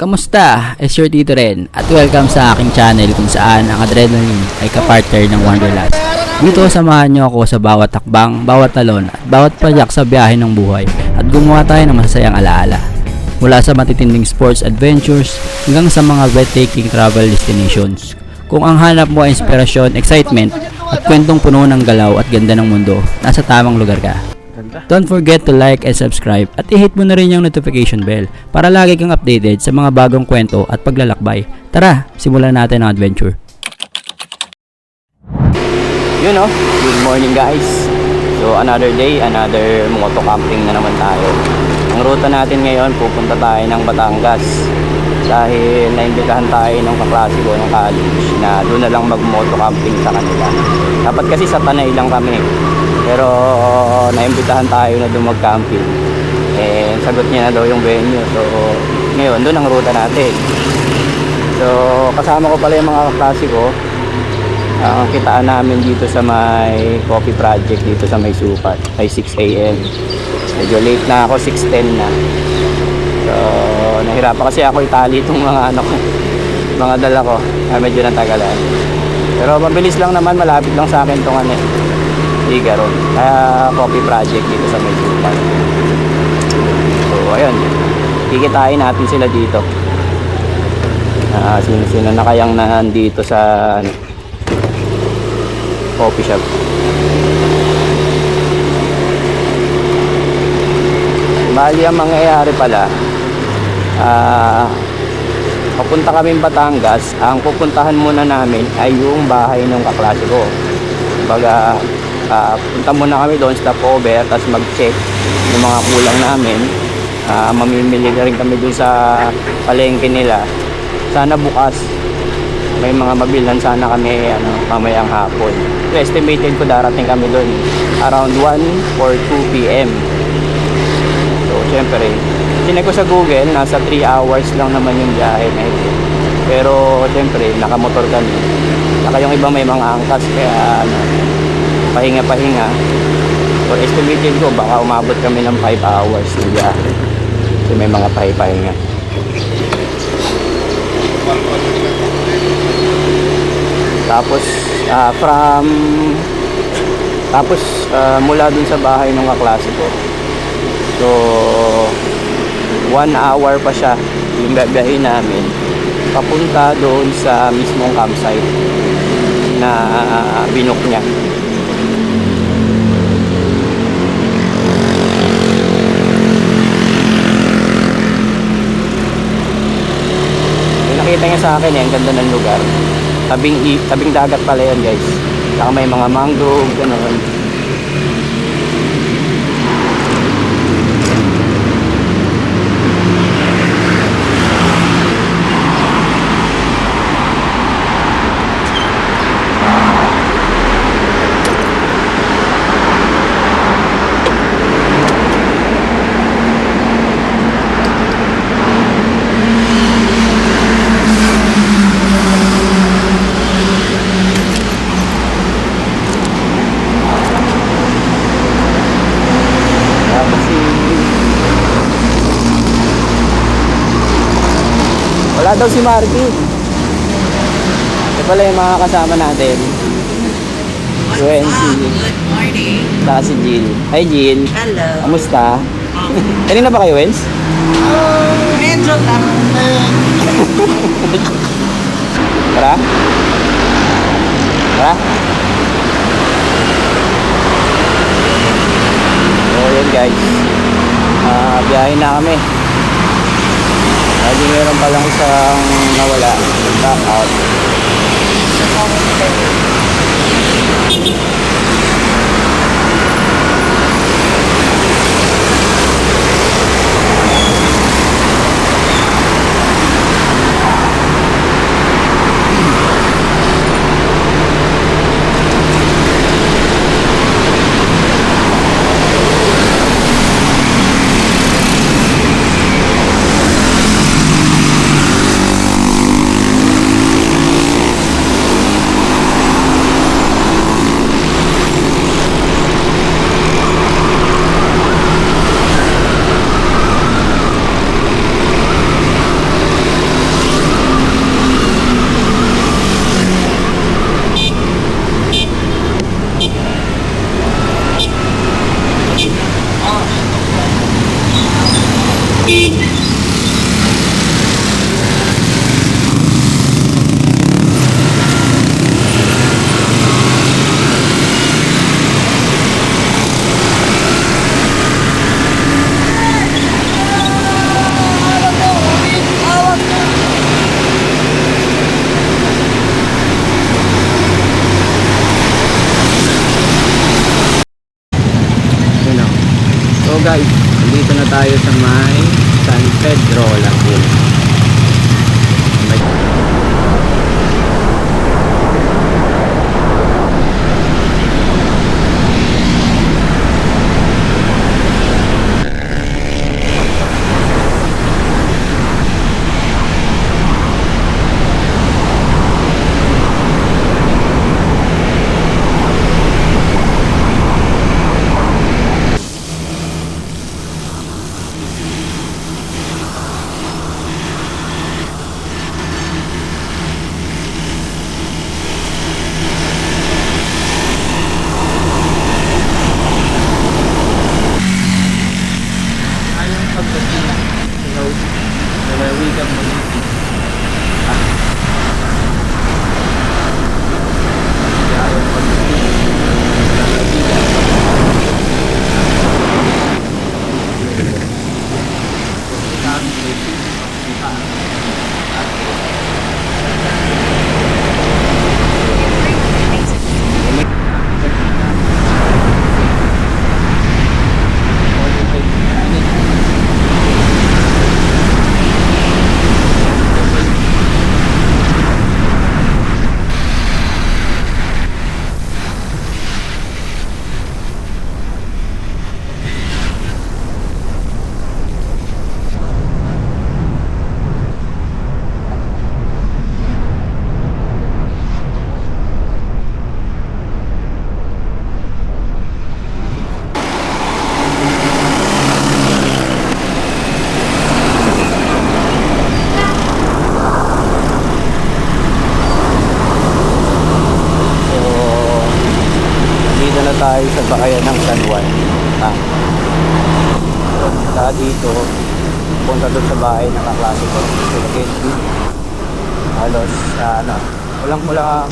Kamusta? It's your Tito Ren at welcome sa aking channel kung saan ang adrenaline ay kapartner ng Wanderlust. Dito samahan niyo ako sa bawat takbang, bawat talon at bawat payak sa biyahe ng buhay at gumawa tayo ng masasayang alaala. Mula sa matitinding sports adventures hanggang sa mga breathtaking travel destinations. Kung ang hanap mo ay inspirasyon, excitement at kwentong puno ng galaw at ganda ng mundo, nasa tamang lugar ka. Don't forget to like and subscribe at i-hit mo na rin yung notification bell para lagi kang updated sa mga bagong kwento at paglalakbay. Tara, simulan natin ang adventure. Yun oh, good morning guys. So another day, another moto camping na naman tayo. Ang ruta natin ngayon, pupunta tayo ng Batangas dahil naimbitahan tayo ng kaklase ko ng college na doon na lang mag-moto camping sa kanila. Dapat kasi sa Tanay lang kami, pero naimbitahan tayo na doon mag-camping. Sagot niya na daw yung venue, so ngayon doon ang ruta natin. So kasama ko pala yung mga kaklase ko. Ang kitaan namin dito sa may coffee project dito sa may Supat ay 6 AM. Medyo late na ako, 6:10 na. So nahirapan kasi ako itali itong mga mga dala ko, medyo natagalan. Pero mabilis lang naman, malapit lang sa akin itong Igaro, coffee project dito sa may Supat. So ayun, kikitain natin sila dito. Sino na kayang nandito sa coffee shop. Bali ang mangyayari pala, papunta kaming Batangas. Ang pupuntahan muna namin ay yung bahay ng kaklase ko. Kumbaga, punta muna kami doon, stop over, tapos mag-check yung mga kulang namin. Mamimili na rin kami doon sa palengke nila. Sana bukas may mga mabilhan sana kami mamayang hapon. So, estimated ko darating kami doon around 1 or 2 PM. So syempre, tinig ko sa Google, nasa 3 hours lang naman yung biyahe na ito. Pero syempre, nakamotor kami. Saka yung iba may mga angkas, kaya pahinga-pahinga. So estimated ko baka umabot kami ng 5 hours yung biyahe. So may mga pahinga. Tapos mula dun sa bahay ng kaklase ko, so 1 hour pa siya yung biyahe namin papunta doon sa mismong campsite na binook niya. Nakita niya sa akin ang ganda ng lugar. Tabing dagat pala yan guys. Saka may mga mangrove, gano'n. Wala daw si Marky. Ito pala yung mga kasama natin. Wency. Good morning. Saka si Jill. Hi Jill. Hello. Kamusta? Kanina ba kayo, Wens? Medyo lang. Tara? Tara? So yun guys. Biyahe na kami. Lagi meron palang isang nawala, back out. tayo sa may San Pedro Laguna. Tayo sa bakayan ng San Juan. Sa dito, punta doon sa bahay ng kaklase ko. Halos, kulang-kulang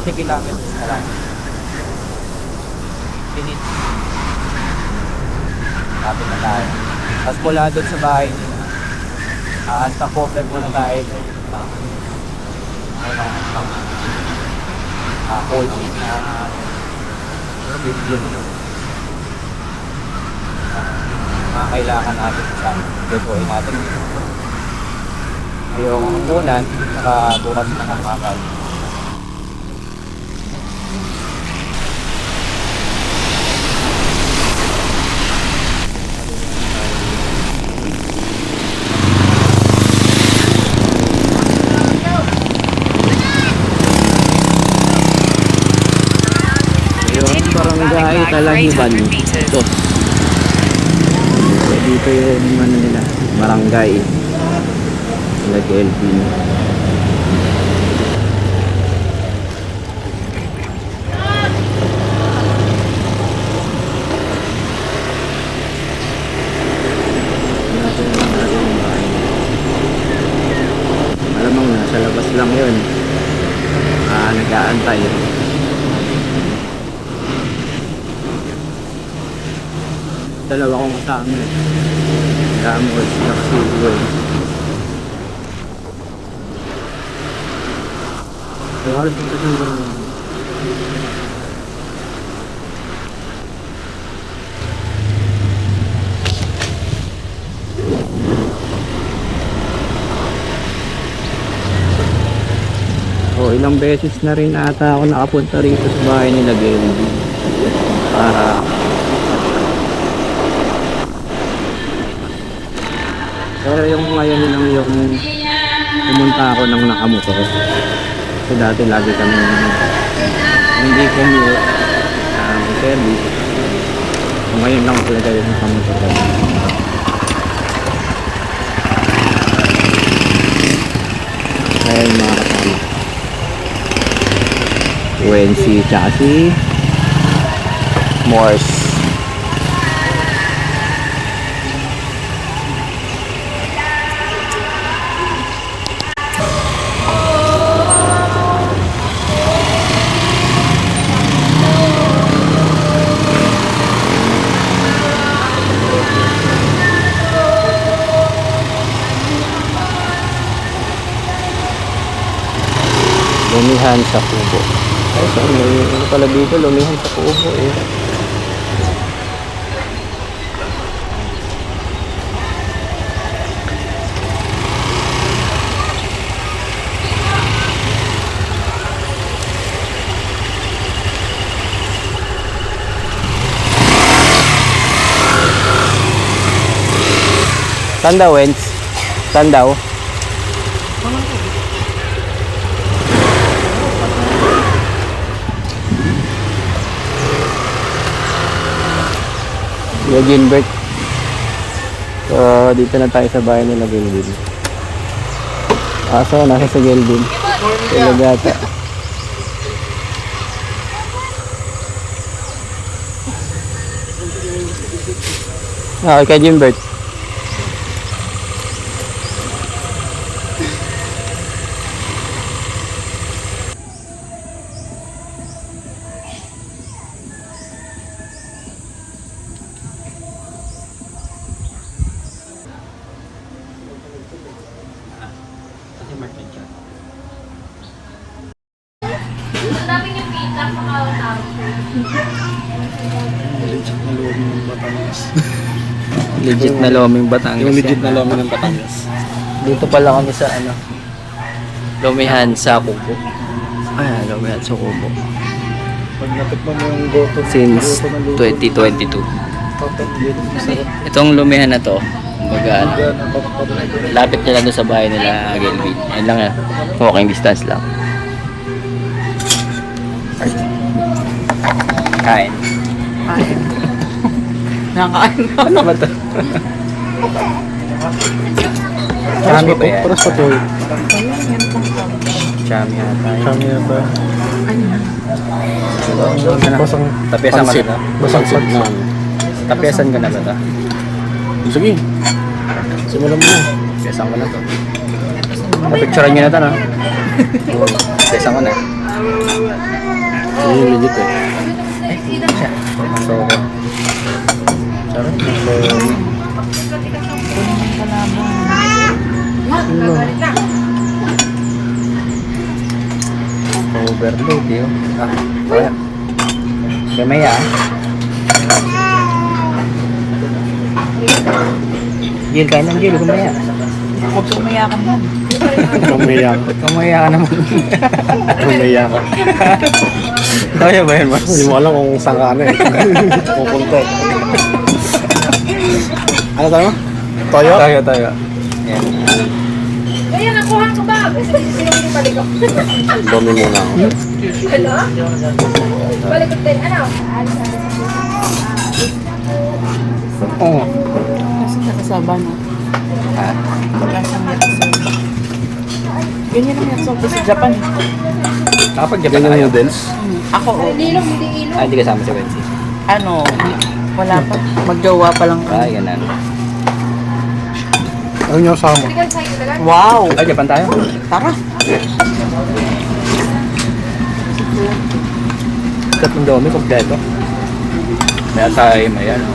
50 kilometers na lang. Pinit. Kapit na tayo. Tapos mula doon sa bahay nila, sa Poplar muna tayo. Kailangan natin sa lutuin natin yung unan saka bukas na ng makal. Barangay Talahiban. Ito. Dito yung ano nila, barangay Lagelpin. Malamang nasa labas lang yun. Nag-aantay. Dalawa kong kasama. Gamos, nakasigoy. Pero halos dito sa mga ilang beses na rin ata ako nakapunta rito sa bahay nila Gelby. Pero yung ngayon lang yung pumunta ako ng nakamotor. So dati lagi kami hindi commute service. So ngayon lang talaga yung nakamotor kami. Kaya yung mga kasama Wency tsaka si Morse. Lumihan sa Kubo. Ay, saan may pala dito, lumihan sa Kubo eh. Saan daw, Wens? Saan daw? Kuya Gilbert. So, dito na tayo sa bahay nila Gilbert. Aso, nasa sa Gilbert. Ilagata. Okay, kay Gilbert. Ang dami yung pita sa mga Legit na Loming Batangas. Yung legit na lomi ng Batangas. Dito pala kami sa ano, Lomihan sa Kubo. Ayan, Lomihan sa Kubo. Pag natikman mo yung goto. Since 2022. Itong Lomihan na to, kumbaga ano, lapit nila doon sa bahay nila Gilbert. Ayun lang yan. Walking distance lang. Kain. Nakain na. Ano ba to? Chami ba yan? Paras pa to. Chami yata yun. Kami yata. Basang Tapiasan ka na ba? Basang sagnan. Tapiasan ka na ba ito? Sige. Simulan mo na. Tapiasan ko na to. Napicturean nyo na ito, no? Tapiasan ko na. Sige, legit eh. So, sarap. Overload yun. Ah, wala. Gamaya ah. Gil, kain ng Gil. Gamaya. Huwag sumayakan mo. Kumayak. Gamaya ka naman. Kumayak. Kaya ba yan, Mars? Hindi mo alam kung saan ka ano eh. Pupunta eh. Ano tayo? Toyo? Tayo. Yan. Kaya nakuha ko ba? Kasi sinong yung balik ko. Domi muna ako. Hello? Balik ko din. Ano? Oo. Kasi nakasaba na. Ha? Lasang yakisoba. Ganyan ang yakisoba sa Japan. Nakapag Japan Ganyan na yung dens? Ako, Hindi ilong. Ah, hindi kasama si Wensi. ano, wala pa. Magjowa pa lang. Ay, ganun. Ano nyo sama? Wow! Ay, Japan tayo. Tara! Tatlong domi, kompleto. May atay, may ano.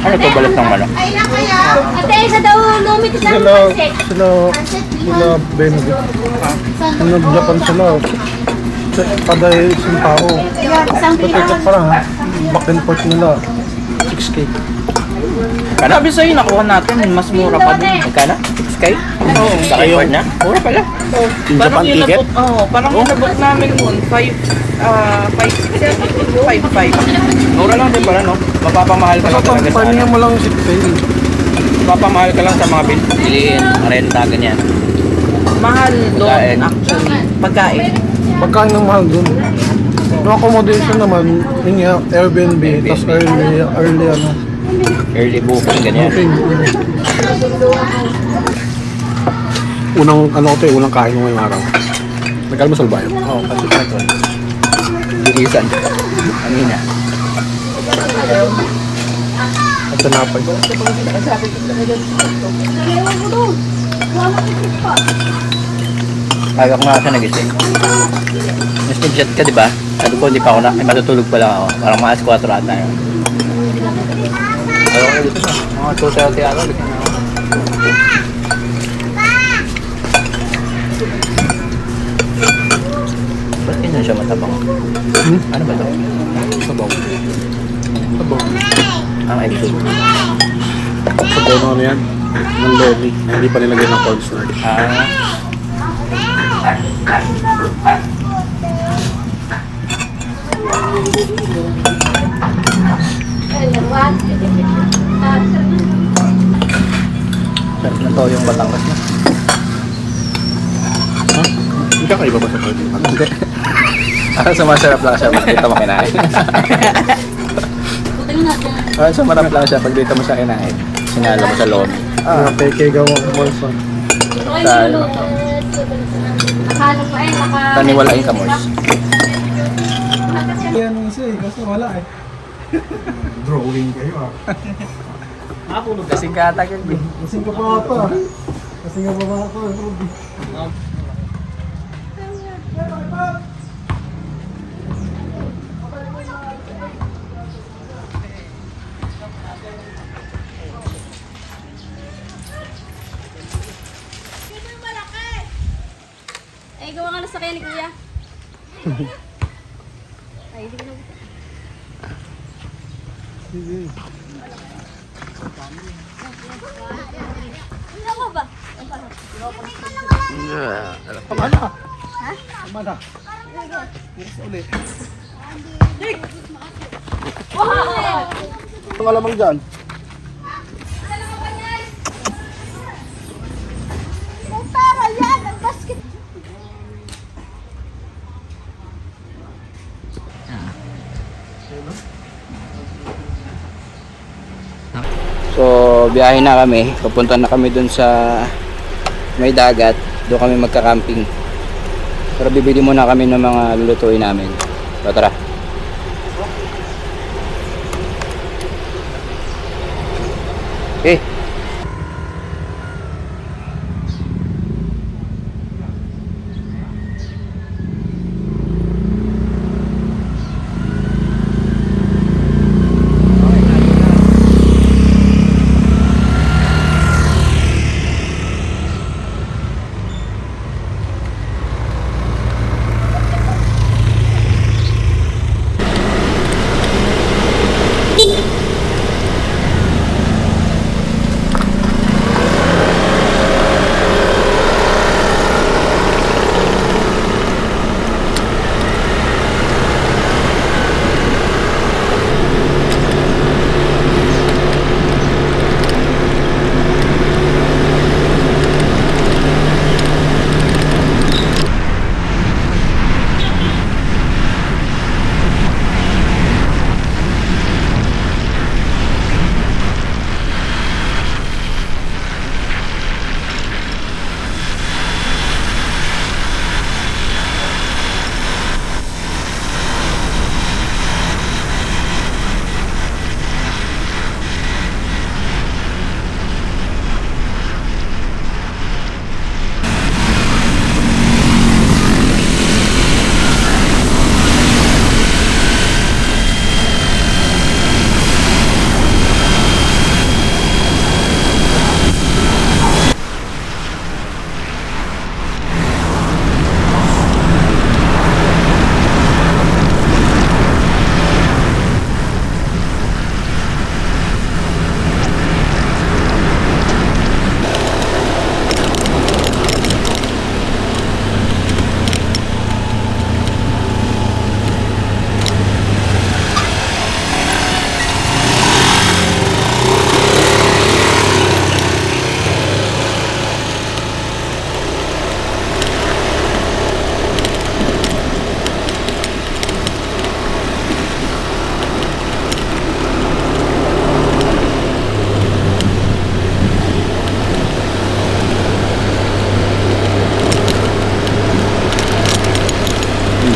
Ano to, balat ng manok? Ay na kaya. Ate, sa daw lumit isang Sila, pansit. sila Benedict. Kung nag-Japan sila, kada isang tao. Isang Ticket para ha. Back and forth nila. 6K. Sabi sa'yo, nakuha natin, mas mura pa din. Magkano? 6K? Oo. Sa kayo na? Mura pala. Yung Japan ticket? Parang inabot namin nun, 5.5. Mura lang din pala, no? Mapapamahal ka lang talaga sa Paano ano. mo lang 6K? Mapapamahal ka lang sa mga bilihin, renta, ganyan. Mahal doon, Pagkain. actually. Pagkain. Pagkain ng mahal dun. Yung accommodation naman, yun nga, Airbnb, tas early ano. Early booking, ganyan. Booking. Unang ano ko to eh, unang kain mo ngayong araw. Nag-almusal ba yun? Oo, kasi ito. Bilisan. Kanina. At tinapay. Aga ko nga siya nagising. Mas nag-chat ka, di ba? Sabi ko, hindi pa ako matutulog pa lang ako. Parang mga alas 4 ata yun. Ayaw ko dito na. Mga 2:30 ata. Bigyan na ako. Ba't ganyan siya matabang? Ano ba ito? Sabaw. Sabaw. Ang episode. Sabaw na ano yan? Ng loli. Hindi pa nilagay ng cornstarch. Ah. Sarap na to yung Batangas na. Hindi ka kaiba ba sa party? Hindi. Sumasarap lang siya pag dito mo kinain. Sumarap lang siya pag dito mo siya kinain. Sinalo mo sa loob. Peke gawa ko Molson. Nakano pa eh, Taniwalain ka, Mors. Yan yung isa eh, kasi wala eh. Drawing kayo ah. Kasing katagad eh. Kasing ka pa ata. Kasing ka pa ata. Ay, gawa nga na sa kaya ni Kuya. Ay, hindi ko na. Ano ko ba? Tama na. Tama na. Ulit. Ang alamang dyan. So, biyahe na kami. Papunta na kami dun sa may dagat. Doon kami magka-camping. Pero bibili muna kami ng mga lulutuin namin. So, tara. Okay.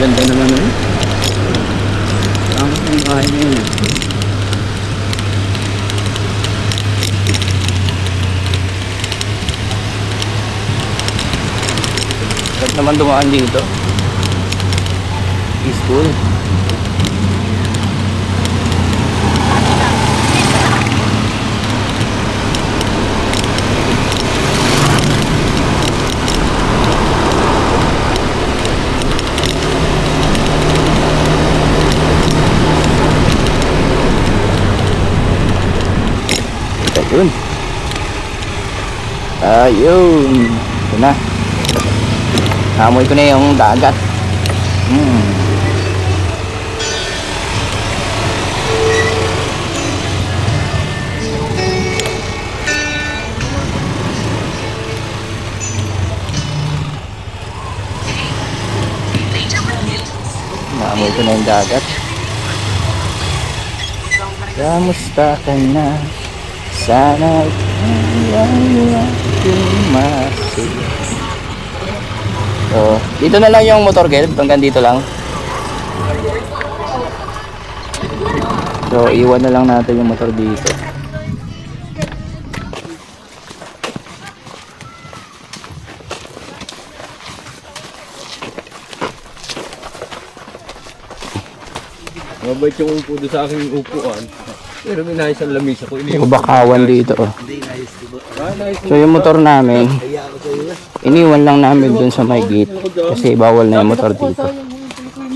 Ganda naman nun. Ang bahay na yun. Sarap naman dumaan dito. Peaceful. Ayun. Ayun. Ito na. Amoy ko na yung dagat. Amoy ko na yung dagat. Kamusta ka na? Sana so, dito na lang yung motor guide, hanggang dito lang. So, iwan na lang natin yung motor dito. Mabait yung upo doon sa aking upuan. Pero may nais ang lamisa ko. Yung bakawan dito. So, yung motor namin, iniwan lang namin dun sa may gate. Kasi bawal na yung motor dito.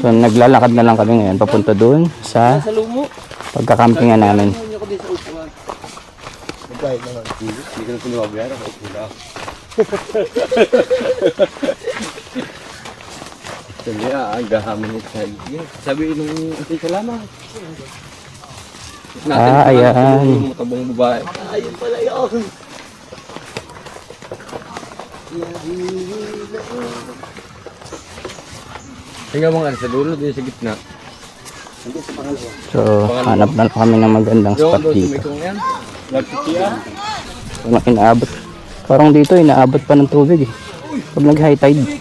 So, naglalakad na lang kami ngayon papunta dun sa pagkakampingan namin. Mabait naman. Hindi ka na pinababayaran. Upo na. Sabi ang gahaman nito sa iyo. Sabi nung ating salamat. Ayan. Yung matabang babae. Ayun pala yun. Tingnan mo nga sa dulo din sa gitna. So, hanap na lang kami ng magandang spot dito. So, inaabot. Parang dito, inaabot pa ng tubig eh. Pag nag-high tide.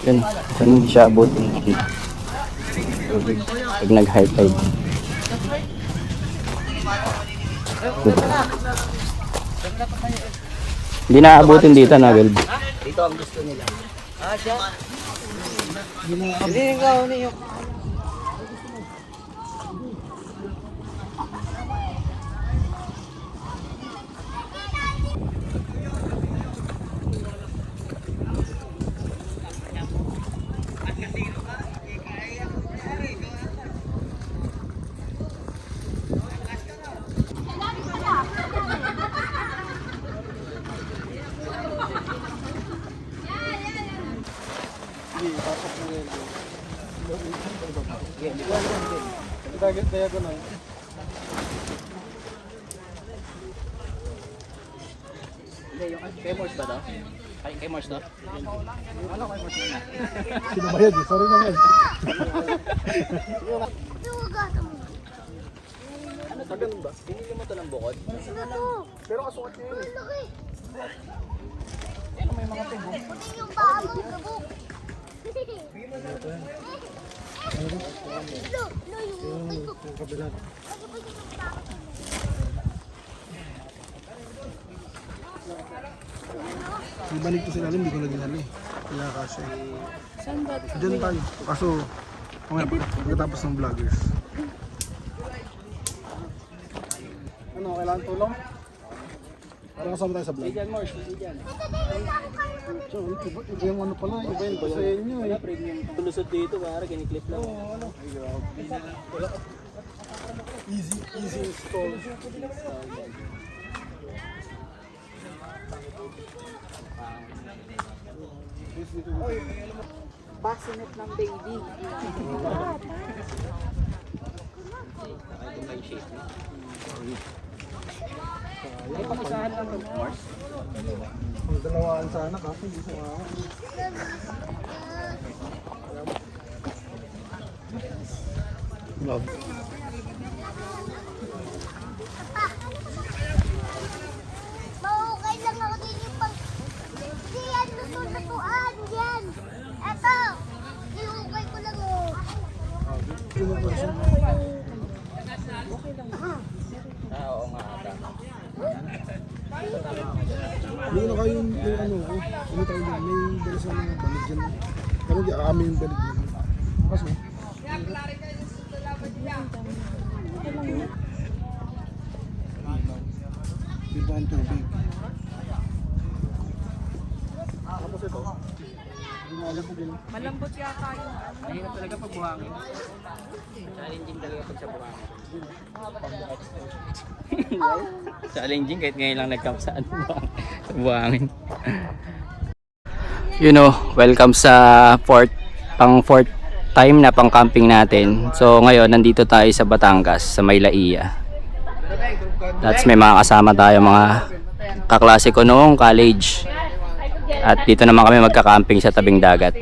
Yun, so hindi siya abutin. Pag nag-high tide. Hindi na abutin dito na, Belb. Dito ang gusto nila. Kay Morse ba daw? Kay Morse daw? Sinabayad eh, sorry naman. Ano to? Ganun ba? Pinili mo to ng bukod? Pero kasukat niya yun. Ano may mga tibo? Ibalik ko sila alam, hindi ko na dinali. Kaya kasi. Saan ba? Diyan tayo. Kaso, mamaya pagkatapos ng vloggers. Ano, kailangan tulong? Para kasama tayo sa vlog. Diyan Morse, diyan. So, iba yung ano pala, iba yung sa inyo eh. Premium. Tulusot dito, para kiniklip lang. Easy install. Basinot ng baby. Ay, pakisahan lang ng Morse. Ang dalawaan sana kasi hindi sa mga. Love. Mahukay lang ako din yung pang... Hindi yan, lutuan yan. Eto, ihukay ko lang oh. Oo nga. Hindi na kayo yung ano ko. Ano tayo dyan? May dala sa mga balig dyan. Pero di amin yung balig dyan. Kaso, di ba ang tubig? Tapos ito, hindi na alam ko din. Malambot yata yung Mahirap talaga pag buhangin. Challenging talaga pag sa buhangin. Challenging kahit ngayon lang nag-camp sa ano sa buhangin. You know, welcome sa fourth time na pang camping natin. So ngayon nandito tayo sa Batangas, sa Maylaiya. That's may mga kasama tayo, mga kaklase ko noong college. At dito naman kami magka-camping sa tabing dagat.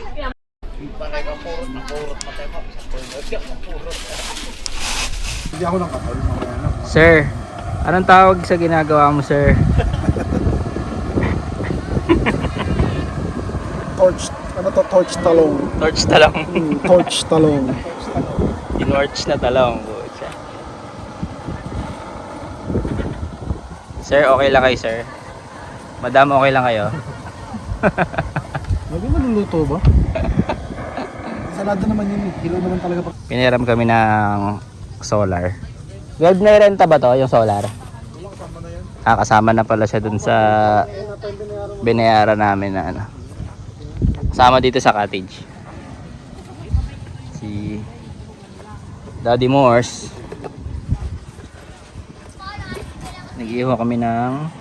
Hindi ako nang kapal. Sir, anong tawag sa ginagawa mo, sir? Torch, ano to? Torch talong. Torch talong. Torch talong. Tinorch na talong. Pucha. Sir, okay lang kayo, sir? Madam, okay lang kayo? Lagi maluluto ba? Salada naman yun. Hilo naman talaga pa. Piniram kami ng solar. Gold na renta ba to, yung solar? Kasama na pala siya dun sa binayaran namin na ano. Kasama dito sa cottage. Si Daddy Morse. Nag-iiho kami ng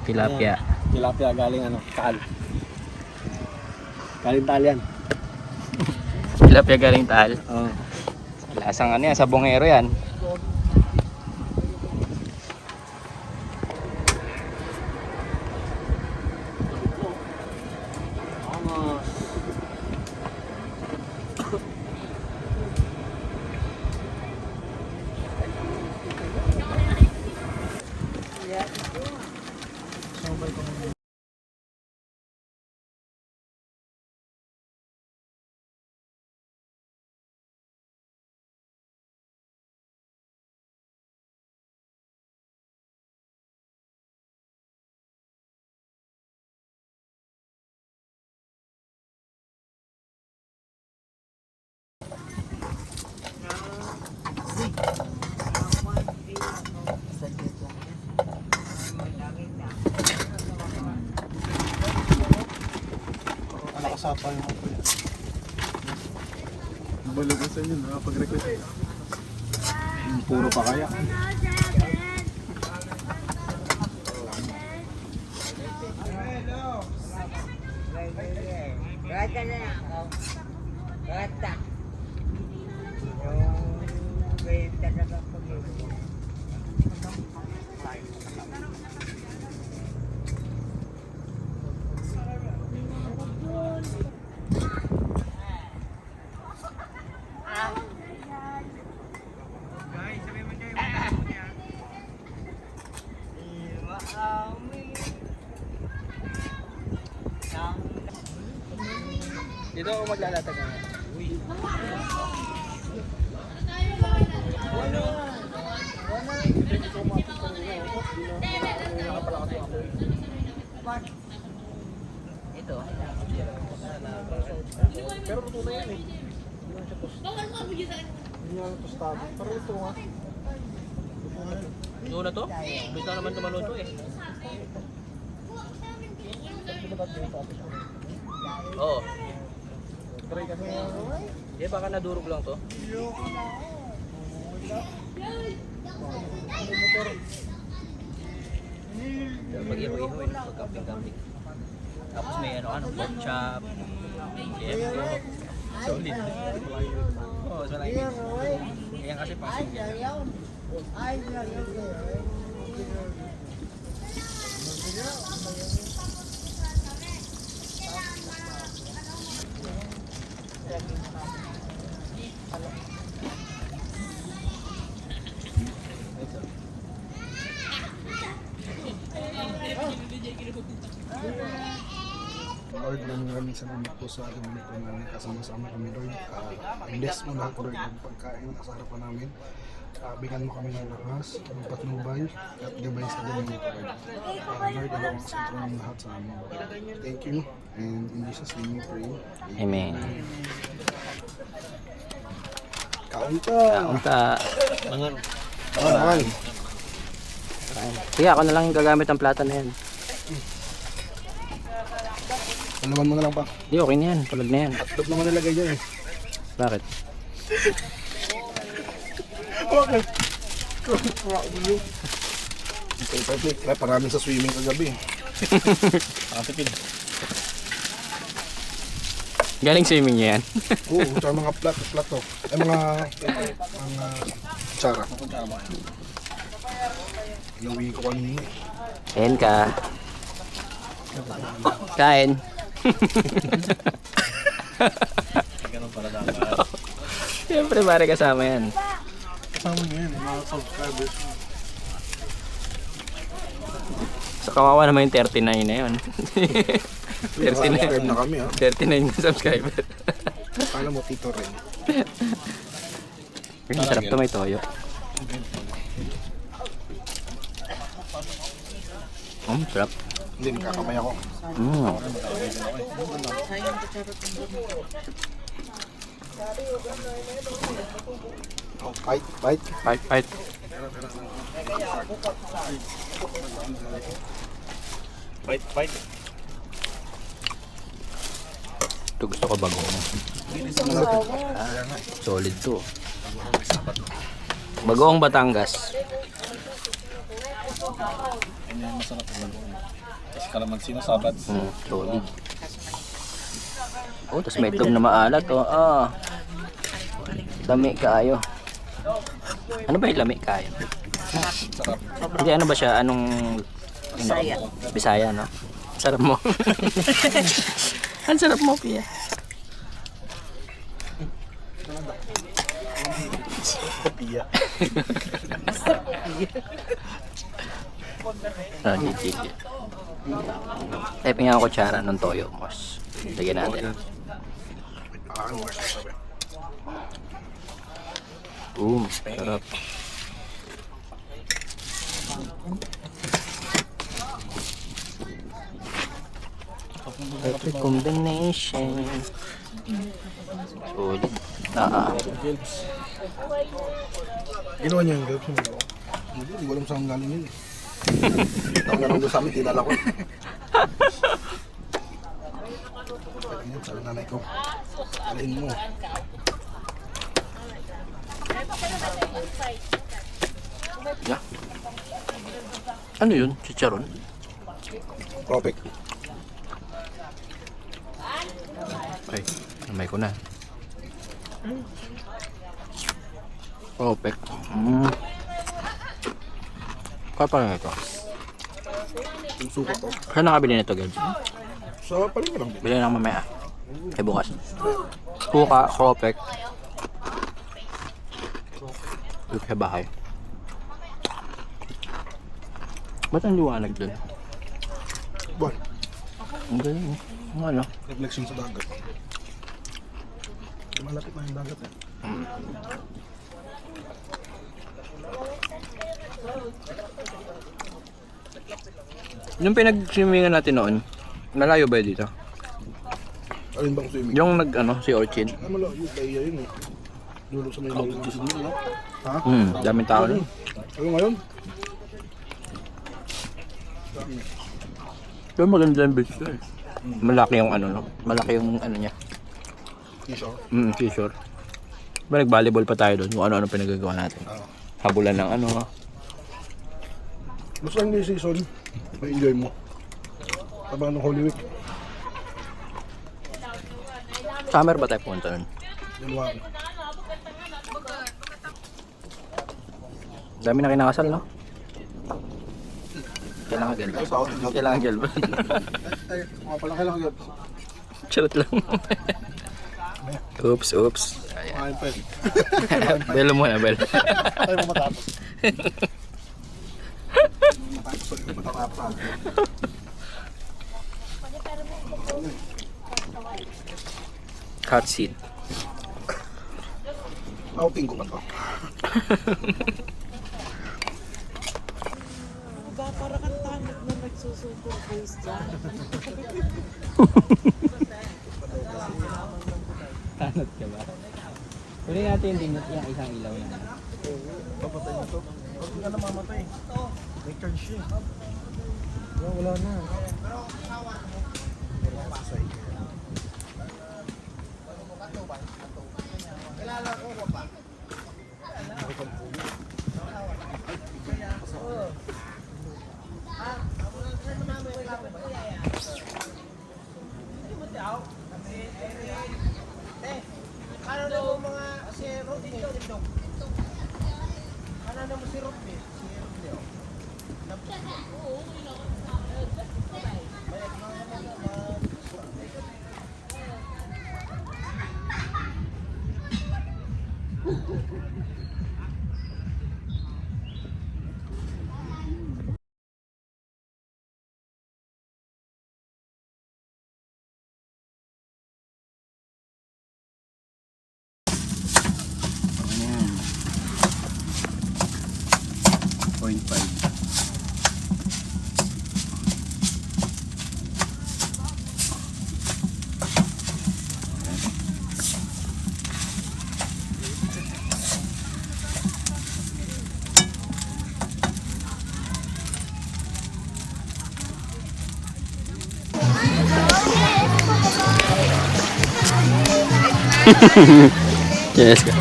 tilapia. Tilapia galing ano? Taal. Galing Taal yan. Tilapia galing Taal. Oo. Lasang ano yan, sa bungero yan. Nakasapa yung ako yan. Balagan sa inyo, nakapag-request. Puro pa kaya. Dito ako maglalatag ngayon. Ito. Pero luto na yan eh. Hindi na siya tostado. Hindi na tostado. Pero luto nga. Luto na to? Basta naman tumaluto eh. Oo. Try kasi Hindi, baka nadurog lang to. Pag-iho-iho eh, pag-camping-camping. Tapos may pork chop, yempo, solid. Oo, so like yan kasi pang simple. Lord, maraming salamat po sa ating mga namin kasama-sama kami, Lord. Bless mo lahat, Lord, ng pagkain sa harapan namin. Bigyan mo kami ng lakas, ng patnubay, at gabay sa ganyan mo, Lord. Lord, alaw ang sentro ng lahat sa amin. Thank you, and in Jesus' name we pray. Amen. Kaon ka! Punta. Kaon! Sige, ako na lang yung gagamit ng plata na yan. Alaman mo na lang pa. Hindi, okay na yan. Tulad na yan. Hotdog naman nilagay dyan eh. Bakit? Okay. Okay, paraming sa swimming kagabi. Nakatipid. Galing swimming niya yan. Oo, tsaka mga plato. Ay mga kutsara. Inuwi ko kanina. Ayan ka. Kain. Siyempre pare kasama yan. Kasama niyo yan, mga subscribers. So kawawa naman yung 39 na yun. 39 na kami ha. 39 na subscriber. Kala mo Tito Ren. Sarap to, may toyo. Sarap. Hindi, magkakamay ako. Oh, bite, bite. Fight. Bite. Ito gusto ko bago. Solid to. Bagoong Batangas. Masarap ang bagoong. Kasi kalamansi na sabat. Solid. Oh, tapos may itlog na maalat. Oh. Lami kaayo. Ano ba yung lami kaayo? Sarap. Hindi, ano ba siya? Anong... Bisaya. Bisaya, no? Sarap mo. Ang sarap mo, Pia. Pia. Gigit. Typing nga ako kutsara ng toyo, mos. Lagyan natin. Sarap. Perfect combination. Solid. Ginawa niya yung grapes. Hindi ko alam saan galing yun. Tawag na lang doon sa amin, tinala ko. Ayan, sabi nanay ko. Alin mo. Yeah. Ano yun? Chicharon? Propek. Ay, namay ko na. Perfect. Kapal na ito. Yung suka to. Saan nakabili nito, Gabs? Sa paling ko lang din. Bili lang mamaya. Ay, bukas. Kuka, Kopek. Dito sa bahay. Ba't ang liwanag dun? Bon, Ang galing. Ang ano? reflection sa dagat. Malapit na yung dagat eh. Yung pinag-swimingan natin noon, malayo ba yun dito? Alin bang swimming? Yung nag-ano, si Orchid. Ah, malayo. Kaya yun eh. Dulo sa may lalo. Ha? Daming tao nun. Ano ngayon? Pero maganda yung beach to eh. Malaki yung ano, no? Malaki yung ano niya. T-shirt. Seashore. Diba nag-volleyball pa tayo doon kung ano-ano pinagagawa natin. Habulan ng ano. Basta hindi season, ma-enjoy mo. Taba ng Holy Week. Summer ba tayo pumunta nun? January. Dami na kinakasal, no? Kailangan gelb. Kailangan gelb. Ay, mga pala kailangan yun. Charot lang. Oops. Kumain pa yun. Belo mo na, belo. Ay, mamatapos. Matatapos. Hot seat. Outing ko ba to? Ba, para kang tanggap na nagsusupervise dyan. Tanot ka ba? Pwede natin yung isang ilaw na. Papatay na to. Huwag nga na mamatay. May charge siya. Wala na. Wala sa side. Yes ka.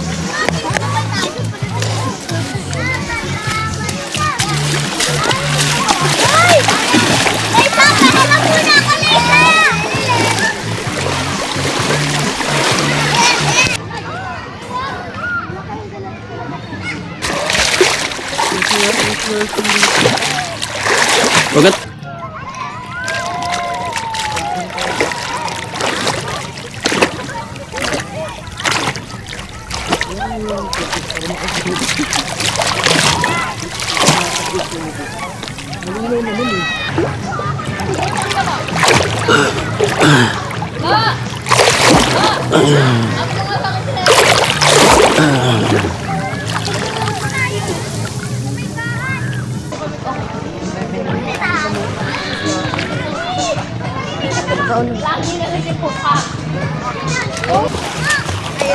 Ay, papahala muna ako nila. Bagat.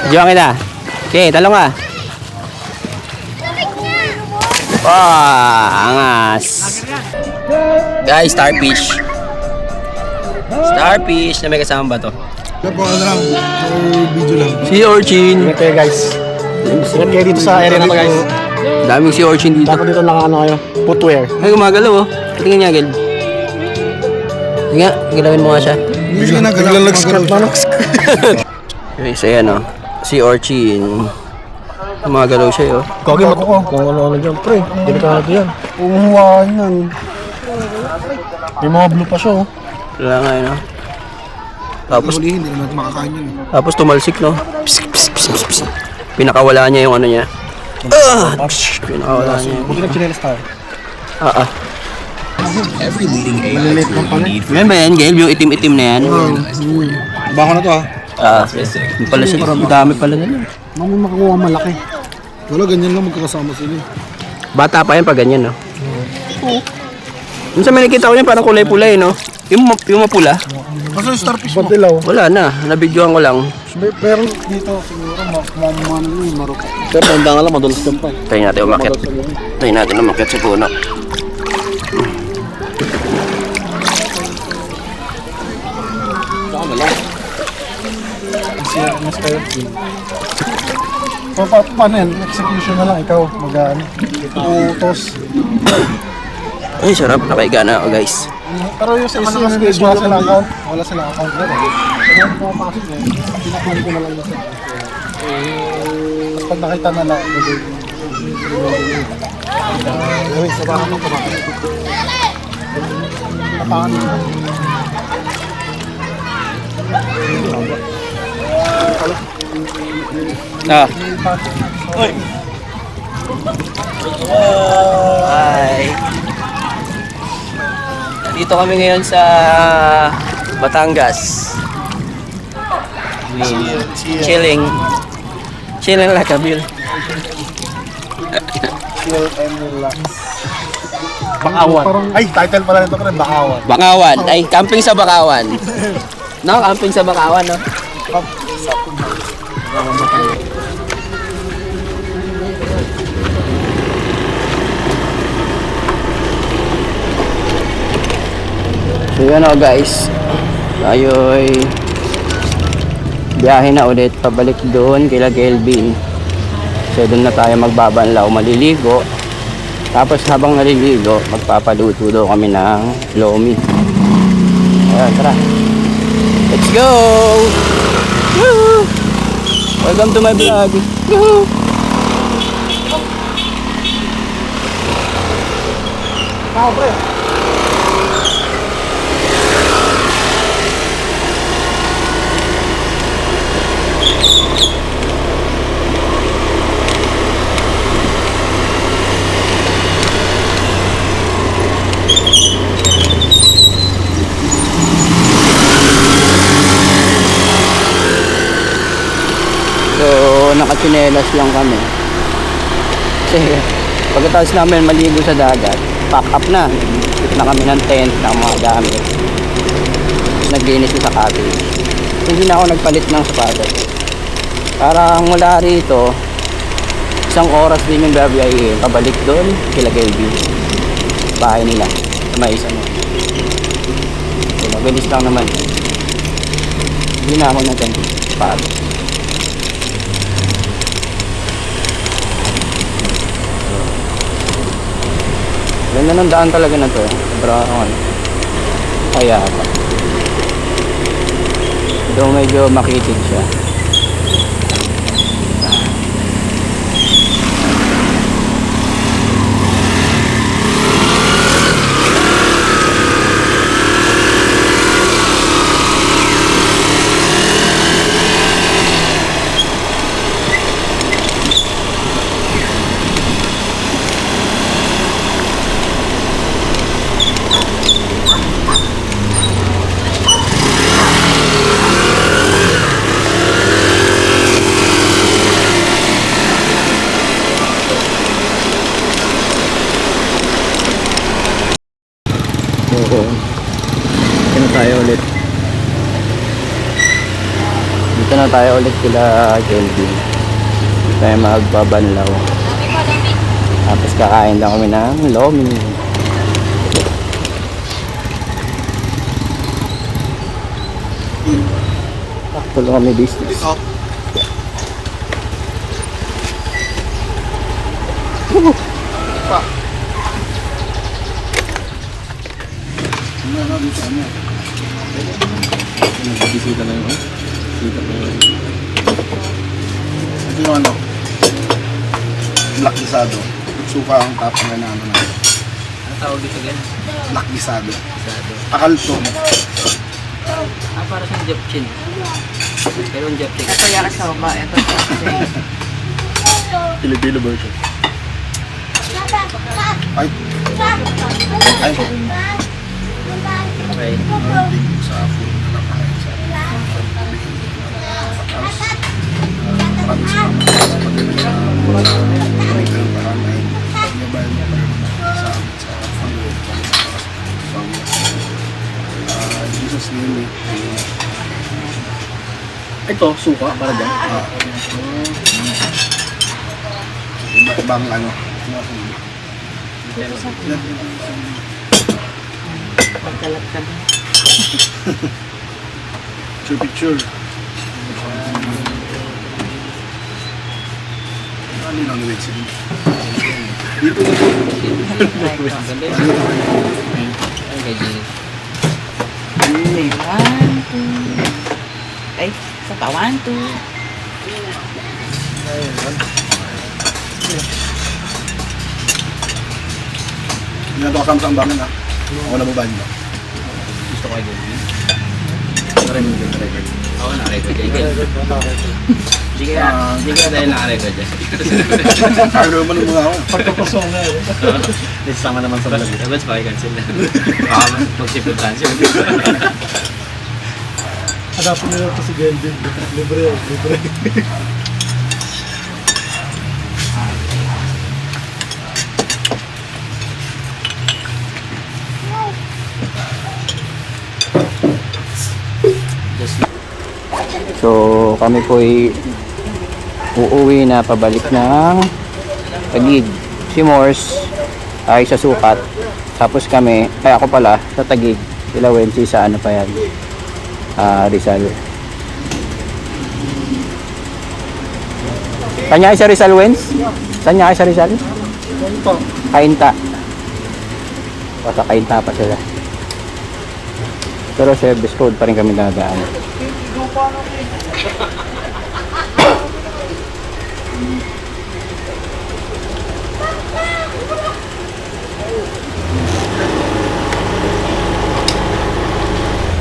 Diyan kita. Okay, talong ka. Wah, angas. Guys, starfish. Starfish na may kasama ba to? Kaya po ano lang, video lang. Sea urchin. Ingat kayo guys. Ingat kayo dito sa area na to guys. Daming sea urchin dito. Dapat dito naka ano kayo, footwear. Ay, gumagalaw oh. Tingnan niya, Gil. Sige nga, galawin mo nga siya. Hindi siya nagalaw. Okay, so yan oh. Sea urchin. Gumagalaw siya oh. Kagi mo to. Kung ano dyan, pre. Delikado yan. Umuhawain yan. May mga blue pa siya oh. Wala nga yun oh. Tapos, Hulihin, hindi naman makakain yun. tapos tumalsik no. Psst, psst, psst, psst, psst. Pinakawala niya yung ano niya. Psst, pinakawala niya. Buti na chinelas tayo. Ah. Maliliit lang pala. Yan ba yan, Gail? Yung itim-itim na yan? Bako na to ah. Yung pala siya. Dami pala na. Mami makakuha malaki. Wala, ganyan lang magkakasama sila. Bata pa yan pag ganyan, no? Minsan may nakita ko yan parang kulay-pulay, no? Yung mapula, Kasi yung starfish mo. Patilaw. wala na. Nabidyohan ko lang. Pero dito siguro mamamano yung marok. Pero handa nga lang, madulas dyan pa. Tayo natin umakit. Tayo natin umakit sa puno. Mas kayo. Paano yan? Execution na lang. Ikaw mag-ano. Utos. Ay, sarap. Nakaiga na ako, guys. Pero yung sa isa, wala silang account. Wala silang account. Pero yung pumapasok na yun, pinakuhan ko na lang yun. Pag nakita na lang, Uy, sabahan mo kumakas. Tapakan mo. Ah. Uy. Hi. Dito kami ngayon sa Batangas. Chilling. Chilling like a bill. Chill and relax. Bakawan. Ay, title pala nito pre, Bakawan. Bakawan. Ay, camping sa Bakawan. No, camping sa Bakawan, no? So yun o guys, tayo'y biyahe na ulit pabalik doon kila Kelvin. So doon na tayo magbabanlaw, maliligo. Tapos habang naliligo, magpapaluto daw kami ng lomi. Ayan, tara. Let's go! Woo! Welcome to my vlog. Woo! Tao pre. So, nakatsinelas lang kami. Kasi, pagkatapos namin maligo sa dagat, pack up na. Ikot na kami ng tent, ng mga gamit. Naglinis sa cottage. Hindi na ako nagpalit ng sapatos. Parang mula rito, isang oras din yung babiyahin. Pabalik doon, kila Kelvin. Bahay nila. May isa mo. So, mabilis lang naman. Hindi na ako nag-sapatos. Ganda ng daan talaga na to. Sobrang ano. Kaya pa. Though medyo makitid siya. Oo. Dito na tayo ulit. Dito na tayo ulit kila Kelvin. Dito tayo magbabanlaw. Tapos kakain lang kami ng lomi. Takto lang kami business. Nagbibisita na yun. Bisita na yun. Ito yung ano, black gisado. Suka ang tapang na ano na. Ano tawag dito again? Black gisado. Akalto. Para sa japchin. Pero yung japchin. Ito yung sa baba. Ito Filipino version. Ay, ay, Okay. sa food na nakain sa maraming salamat sa pagdating sa ganang parang ay pagyabayan mo pa rin sa amin sa Panginoon Jesus name Ito, suka para dyan. ibang ano Pagkalat ka na. picture ano lang wait sige dito May 1, 2. Ay, sa pa 1, 2. Ginagawa ka sa ambangan ha ako na babae mo Gusto ko ay gawin. Oo, na-record dyan. Hindi kaya dahil na-record dyan. ayaw naman mo ako Sama naman sa vlog. Dapat pakikancel na. Mag-sipod cancel. hanapin nila ito si Gelvin libre So kami po ay uuwi na pabalik ng Taguig. Si Morse ay sa Sukat. Tapos kami, ay ako pala sa Taguig. Sila Wensi sa ano pa yan, Rizal. Saan niya kayo sa Rizal, Wens? Saan niya kayo sa Rizal? Kainta. O sa Kainta pa sila. Pero service road pa rin kami nagaan.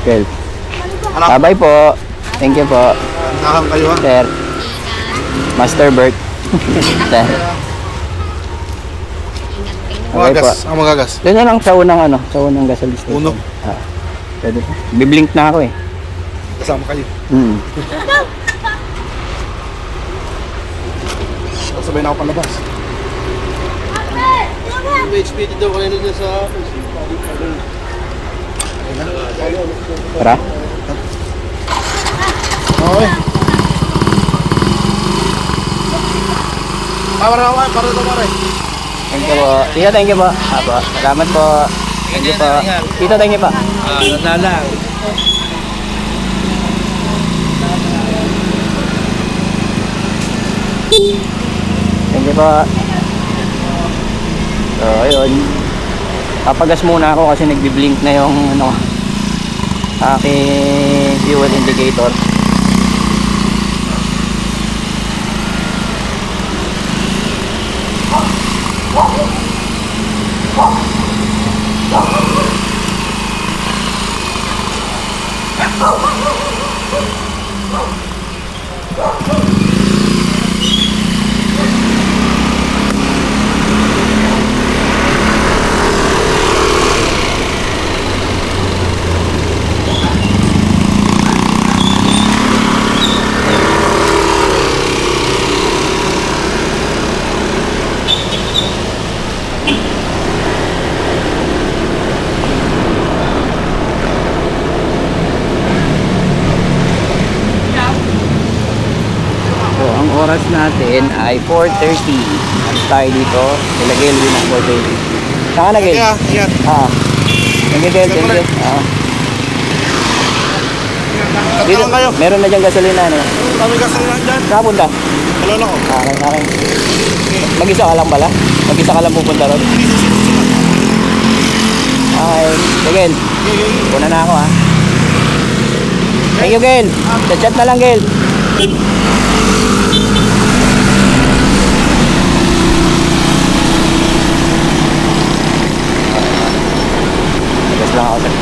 Okay. Bye po. Thank you po. nakakang kayo ha Sir. Master Bert. Sir. Okay po. magagas ang magagas Doon na lang sa unang ano, sa unang gasoline station. Uno? Pwede po. Biblink na ako eh. kasama kayo sabay na ako palabas Tara. okay para rin Thank you po. Tita, thank you po. Apo. Salamat po. Thank you po. Tita, thank you po. Natalang. Thank you po. So, ayun. Papagas muna ako kasi nagbi-blink na yung ano, aking fuel indicator. So, ang oras natin ay 4:30. Ano tayo dito? Ilagay din ng 4:30. Saan ka na, Gil? Yan. Ah. Thank you, Gil. Thank you. Ah. Dito, Tatawag kayo. meron na dyan gasolina, no? Kami kasi lang dyan. Saan punta? Hello ko. Okay. Mag-isa ka lang pala? Mag-isa ka lang pupunta ron? Okay. So, Gil. Una na ako, ha? Thank you, Gil. Chat na lang, Gil. Tagas lang ako, sir.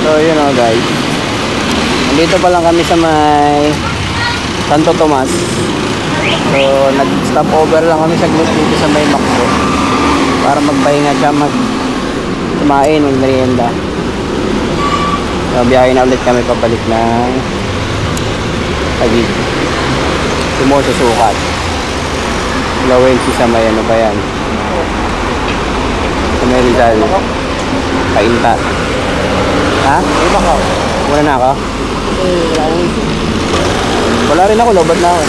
So yun o guys, nandito pa lang kami sa may Santo Tomas. So nag stop over lang kami saglit dito sa may Macdo para magpahinga siya, kumain, mag-merienda. So biyahe na ulit kami pabalik ng Taguig. Tumo sa Sukat, Lawensi sa may ano ba yan, sa may Rizal, Kainta. Ha? Iba ka? Wala na ako? Wala rin ako, lobat na ako.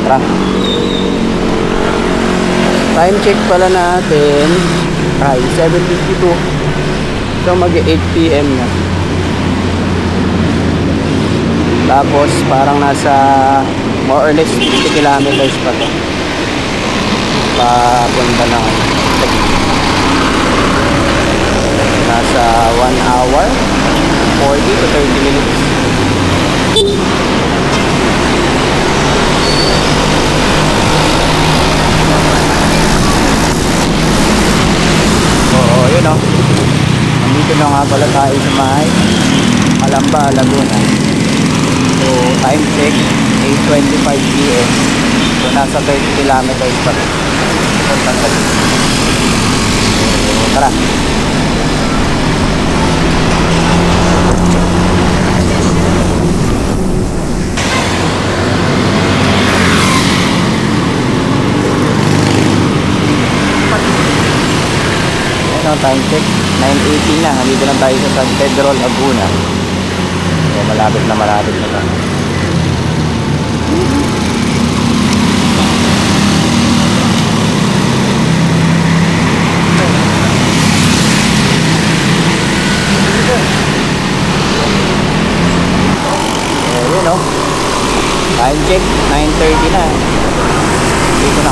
Tara. Time check pala natin ay 7:52. So mag 8 PM na. Tapos parang nasa more or less 50 kilometers pa to papunta ng nasa 1 hour 40 to 30 minutes. Oo, yun o. Nandito na nga pala tayo sa may Calamba, Laguna. So, time check, 8:25 PM. So, nasa 30 kilometers pa rin. So, tara. Ano, time check, 9:18 na. Nandito lang tayo sa San Pedro, Laguna. So, malapit na to.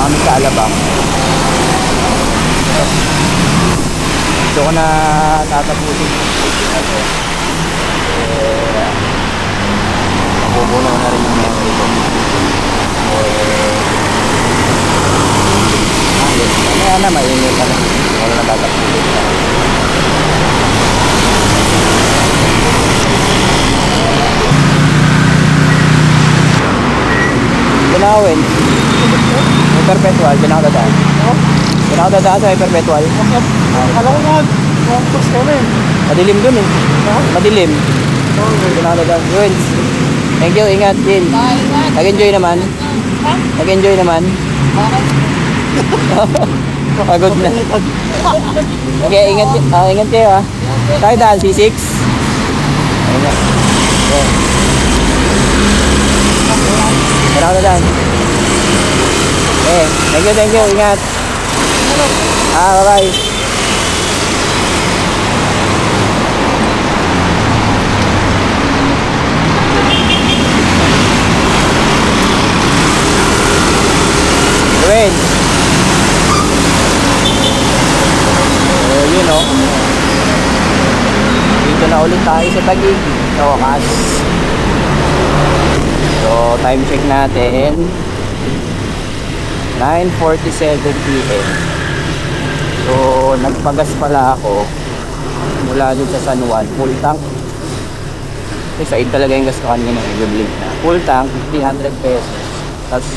kami sa Alabang. Gusto ko na tatapusin ito. Mapupuno na rin yung memory ko. Kaya na, mainit ka na. Wala na tatapusin na. Ginawin. May perpetual, ginawin. Ginawin sa may perpetual. Alam ko nga, focus kami. Madilim dun eh. Madilim. Ginawin. Yun. Thank you, ingat, Jin. Nag-enjoy naman. Nag-enjoy naman. Pagod na. Okay, ingat, ingat kayo ah. Tayo daan, C6. Ayun na. Okay. Ginawin daan. Okay, thank you, ingat. Bye-bye. Gawin. Yun o. Dito na ulit tayo sa Taguig. Sa wakas. So, time check natin. 9:47 PM. So, nagpagas pala ako mula dun sa San Juan. Full tank. Kasi side talaga yung gas ko kanina. Nag-blink na. Full tank, 300 pesos. Tapos,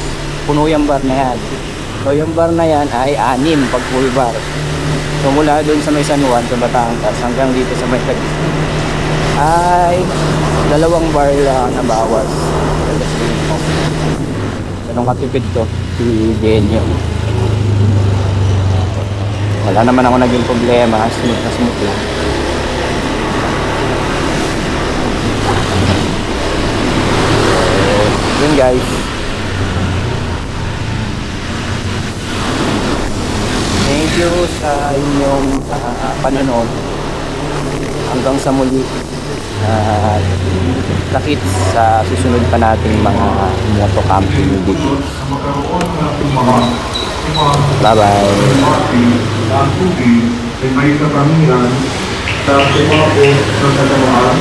puno yung bar na yan. So, yung bar na yan ay 6 pag full bar. So, mula dun sa may San Juan, sa Batangas, hanggang dito sa may Taguig, ay 2 bar lang na bawas. Ganun katipid to, si Genyo. Wala naman ako naging problema, smooth na smooth lang. So, yun guys. Thank you sa inyong panonood. Hanggang sa muli. Nakit sa susunod pa nating mga moto camping videos. Bye-bye. Ang tubig ay may katangian sa tumapos ng katamaan